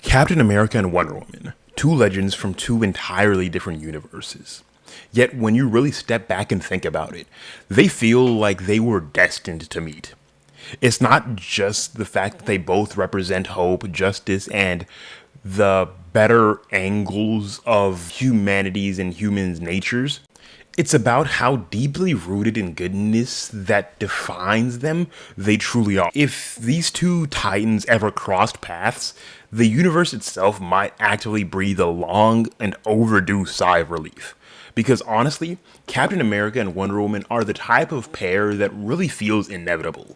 Captain America and Wonder Woman, two legends from two entirely different universes. Yet when you really step back and think about it, they feel like they were destined to meet. It's not just the fact that they both represent hope, justice, and the better angles of humanity's and humans' natures. It's about how deeply rooted in goodness that defines them they truly are. If these two titans ever crossed paths, the universe itself might actively breathe a long and overdue sigh of relief. Because honestly, Captain America and Wonder Woman are the type of pair that really feels inevitable.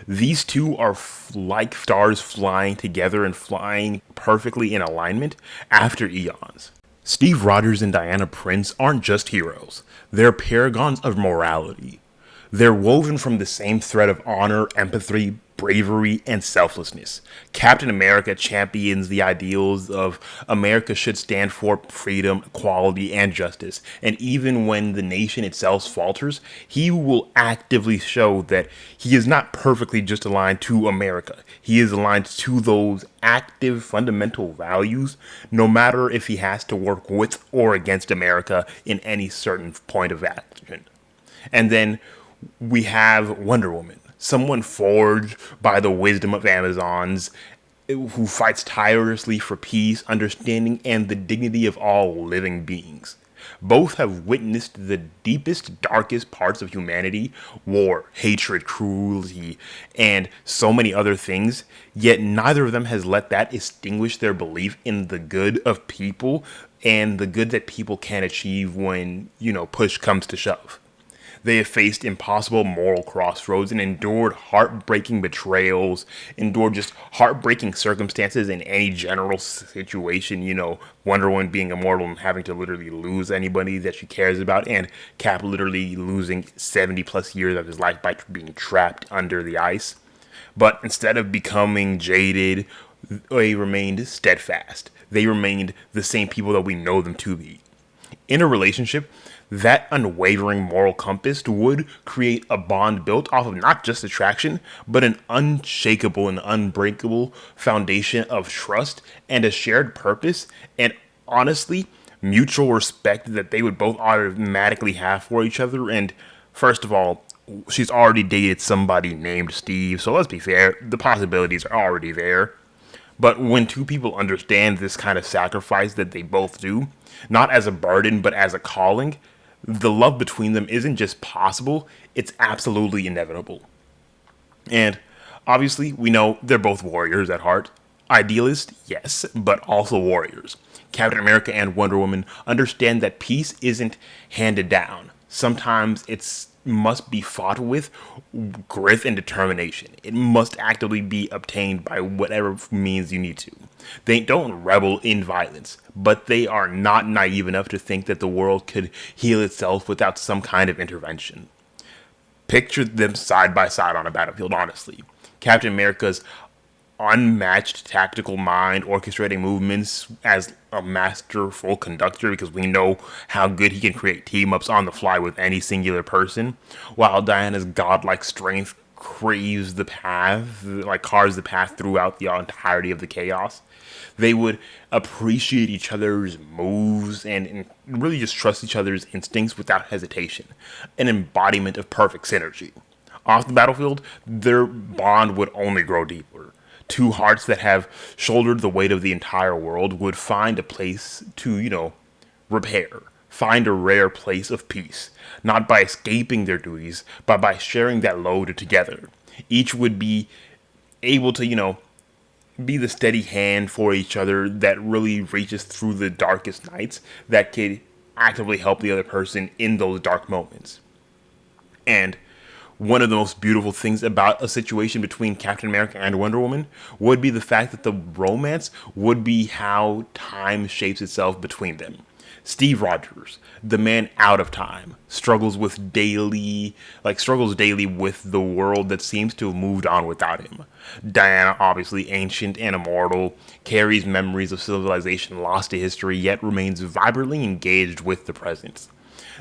These two are like stars flying together and flying perfectly in alignment after eons. Steve Rogers and Diana Prince aren't just heroes, they're paragons of morality. They're woven from the same thread of honor, empathy, bravery, and selflessness. Captain America champions the ideals of America should stand for freedom, equality, and justice. And even when the nation itself falters, he will actively show that he is not perfectly just aligned to America. He is aligned to those active fundamental values, no matter if he has to work with or against America in any certain point of action. And then we have Wonder Woman, someone forged by the wisdom of Amazons, who fights tirelessly for peace, understanding, and the dignity of all living beings. Both have witnessed the deepest, darkest parts of humanity, war, hatred, cruelty, and so many other things, yet neither of them has let that extinguish their belief in the good of people and the good that people can achieve when, push comes to shove. They have faced impossible moral crossroads and endured heartbreaking betrayals, endured just heartbreaking circumstances in any general situation. Wonder Woman being immortal and having to literally lose anybody that she cares about, and Cap literally losing 70 plus years of his life by being trapped under the ice. But instead of becoming jaded, they remained steadfast. They remained the same people that we know them to be. In a relationship, that unwavering moral compass would create a bond built off of not just attraction, but an unshakable and unbreakable foundation of trust and a shared purpose, and honestly, mutual respect that they would both automatically have for each other. And first of all, she's already dated somebody named Steve, so let's be fair, the possibilities are already there. But when two people understand this kind of sacrifice that they both do, not as a burden, but as a calling, the love between them isn't just possible, it's absolutely inevitable. And obviously, we know they're both warriors at heart. Idealists, yes, but also warriors. Captain America and Wonder Woman understand that peace isn't handed down. Sometimes it must be fought with grit and determination. It must actively be obtained by whatever means you need to. They don't rebel in violence, but they are not naive enough to think that the world could heal itself without some kind of intervention. Picture them side by side on a battlefield, honestly. Captain America's unmatched tactical mind orchestrating movements as a masterful conductor, because we know how good he can create team-ups on the fly with any singular person, while Diana's godlike strength carves the path throughout the entirety of the chaos. They would appreciate each other's moves and really just trust each other's instincts without hesitation, an embodiment of perfect synergy. Off the battlefield, their bond would only grow deeper. Two hearts that have shouldered the weight of the entire world would find a place to, repair, find a rare place of peace, not by escaping their duties, but by sharing that load together. Each would be able to, be the steady hand for each other that really reaches through the darkest nights, that could actively help the other person in those dark moments. And one of the most beautiful things about a situation between Captain America and Wonder Woman would be the fact that the romance would be how time shapes itself between them. Steve Rogers, the man out of time, struggles daily with the world that seems to have moved on without him. Diana, obviously ancient and immortal, carries memories of civilization lost to history, yet remains vibrantly engaged with the present.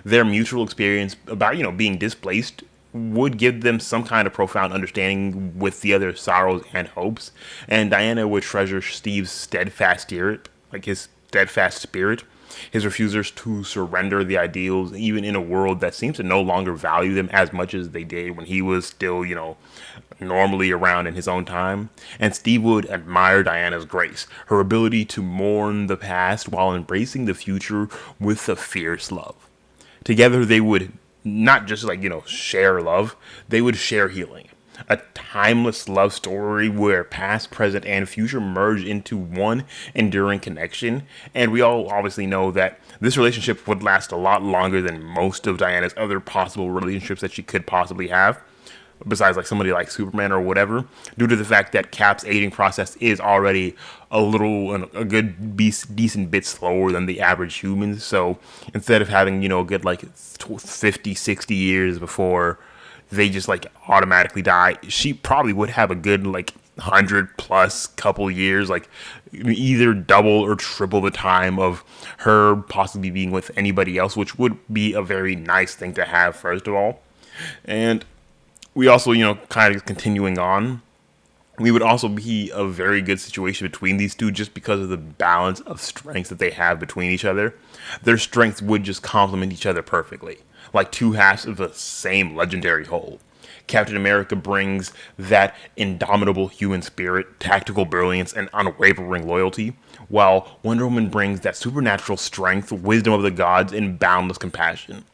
Their mutual experience about, being displaced would give them some kind of profound understanding with the other sorrows and hopes. And Diana would treasure Steve's steadfast spirit, like his steadfast spirit, his refusal to surrender the ideals, even in a world that seems to no longer value them as much as they did when he was still, normally around in his own time. And Steve would admire Diana's grace, her ability to mourn the past while embracing the future with a fierce love. Together, they would not just share love, they would share healing. A timeless love story where past, present, and future merge into one enduring connection. And we all obviously know that this relationship would last a lot longer than most of Diana's other possible relationships that she could possibly have, besides like somebody like Superman or whatever, due to the fact that Cap's aging process is already a good decent bit slower than the average human. So instead of having, a good like 50, 60 years before they just like automatically die, she probably would have a good like 100 plus couple years, like either double or triple the time of her possibly being with anybody else, which would be a very nice thing to have, first of all. And we also, kind of continuing on, we would also be a very good situation between these two just because of the balance of strengths that they have between each other. Their strengths would just complement each other perfectly, like two halves of the same legendary whole. Captain America brings that indomitable human spirit, tactical brilliance, and unwavering loyalty, while Wonder Woman brings that supernatural strength, wisdom of the gods, and boundless compassion.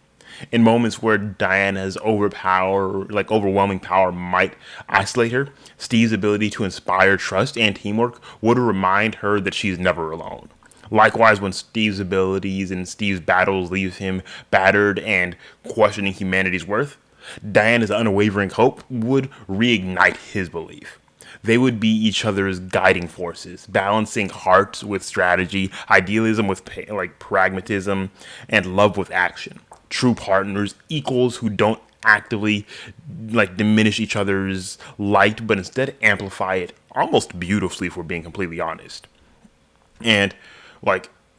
In moments where Diana's overwhelming power might isolate her, Steve's ability to inspire trust and teamwork would remind her that she's never alone. Likewise, when Steve's abilities and Steve's battles leave him battered and questioning humanity's worth, Diana's unwavering hope would reignite his belief. They would be each other's guiding forces, balancing hearts with strategy, idealism with pragmatism, and love with action. True partners, equals who don't actively diminish each other's light, but instead amplify it almost beautifully, if we're being completely honest. And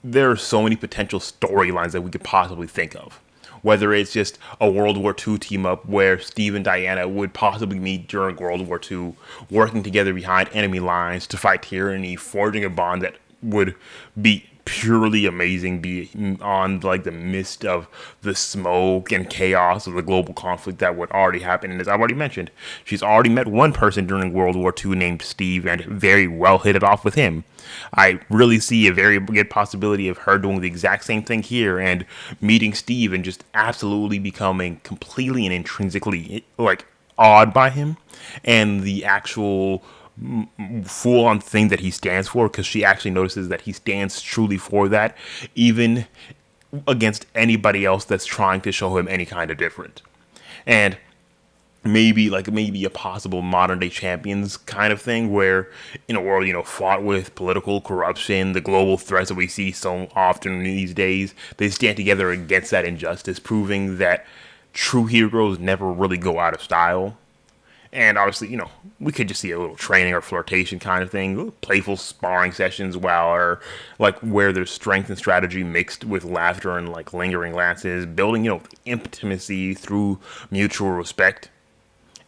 there are so many potential storylines that we could possibly think of. Whether it's just a World War II team up where Steve and Diana would possibly meet during World War II, working together behind enemy lines to fight tyranny, forging a bond that would be purely amazing beyond the mist of the smoke and chaos of the global conflict that would already happen. And as I've already mentioned, she's already met one person during World War II named Steve and very well hit it off with him. I really see a very good possibility of her doing the exact same thing here and meeting Steve and just absolutely becoming completely and intrinsically awed by him and the actual full-on thing that he stands for, because she actually notices that he stands truly for that, even against anybody else that's trying to show him any kind of different. And maybe a possible modern day champions kind of thing, where in a world fought with political corruption, the global threats that we see so often these days, they stand together against that injustice, proving that true heroes never really go out of style. And obviously, we could just see a little training or flirtation kind of thing, playful sparring sessions where there's strength and strategy mixed with laughter and lingering glances, building, intimacy through mutual respect.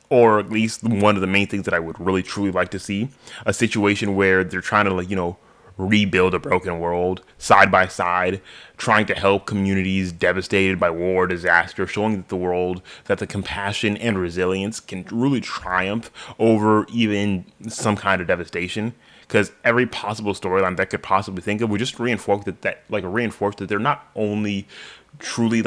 Or at least one of the main things that I would really truly like to see, a situation where they're trying to rebuild a broken world side by side, trying to help communities devastated by war or disaster, showing that the compassion and resilience can really triumph over even some kind of devastation. Because every possible storyline that could possibly think of would just reinforce that they're not only truly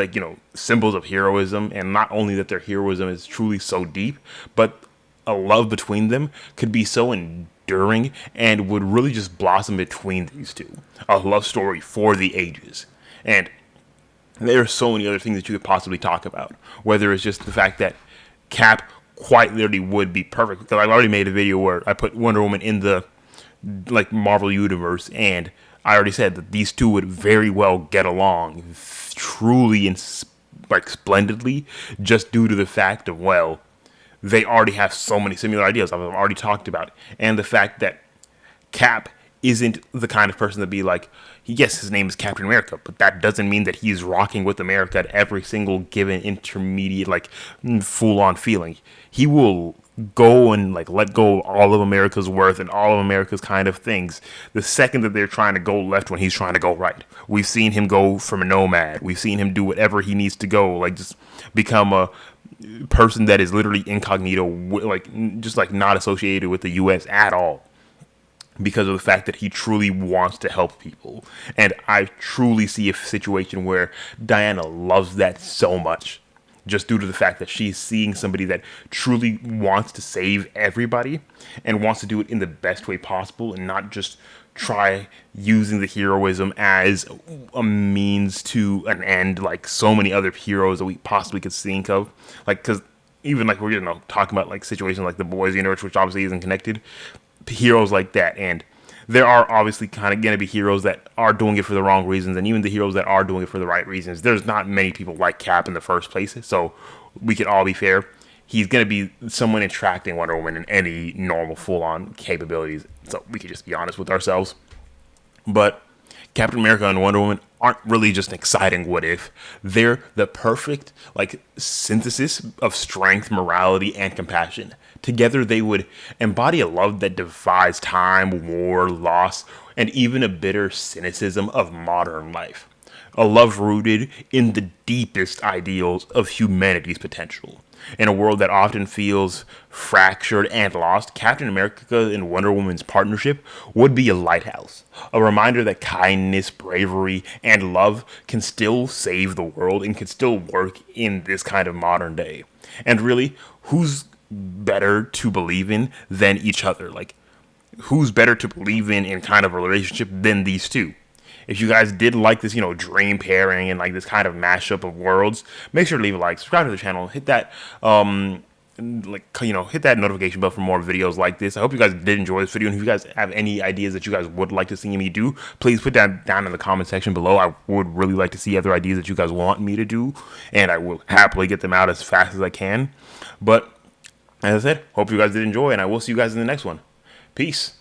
symbols of heroism, and not only that their heroism is truly so deep, but a love between them could be so enduring and would really just blossom between these two. A love story for the ages. And there are so many other things that you could possibly talk about. Whether it's just the fact that Cap quite literally would be perfect. Because I've already made a video where I put Wonder Woman in the Marvel universe, and I already said that these two would very well get along truly and splendidly, just due to the fact of, they already have so many similar ideas I've already talked about, and the fact that Cap isn't the kind of person to be like, yes, his name is Captain America, but that doesn't mean that he's rocking with America at every single given intermediate, like, full on feeling. He will go and like let go of all of America's worth and all of America's kind of things the second that they're trying to go left when he's trying to go right. We've seen him go from a nomad. We've seen him do whatever he needs to go, like just become a person that is literally incognito, like just like not associated with the U.S. at all, because of the fact that he truly wants to help people. And I truly see a situation where Diana loves that so much, just due to the fact that she's seeing somebody that truly wants to save everybody and wants to do it in the best way possible and not just try using the heroism as a means to an end like so many other heroes that we possibly could think of. Like, because even like we're talking about like situations like the boys universe, which obviously isn't connected, heroes like that. And there are obviously kind of going to be heroes that are doing it for the wrong reasons, and even the heroes that are doing it for the right reasons. There's not many people like Cap in the first place, so we can all be fair. He's going to be someone attracting Wonder Woman in any normal full-on capabilities, so we can just be honest with ourselves. But Captain America and Wonder Woman aren't really just an exciting what if. They're the perfect like synthesis of strength, morality, and compassion. Together they would embody a love that defies time, war, loss, and even a bitter cynicism of modern life. A love rooted in the deepest ideals of humanity's potential. In a world that often feels fractured and lost, Captain America and Wonder Woman's partnership would be a lighthouse, a reminder that kindness, bravery, and love can still save the world and can still work in this kind of modern day. And really, who's better to believe in than each other? Like, who's better to believe in kind of a relationship than these two? If you guys did like this, dream pairing and like this kind of mashup of worlds, make sure to leave a like, subscribe to the channel, hit that, hit that notification bell for more videos like this. I hope you guys did enjoy this video, and if you guys have any ideas that you guys would like to see me do, please put that down in the comment section below. I would really like to see other ideas that you guys want me to do, and I will happily get them out as fast as I can. But as I said, hope you guys did enjoy, and I will see you guys in the next one. Peace.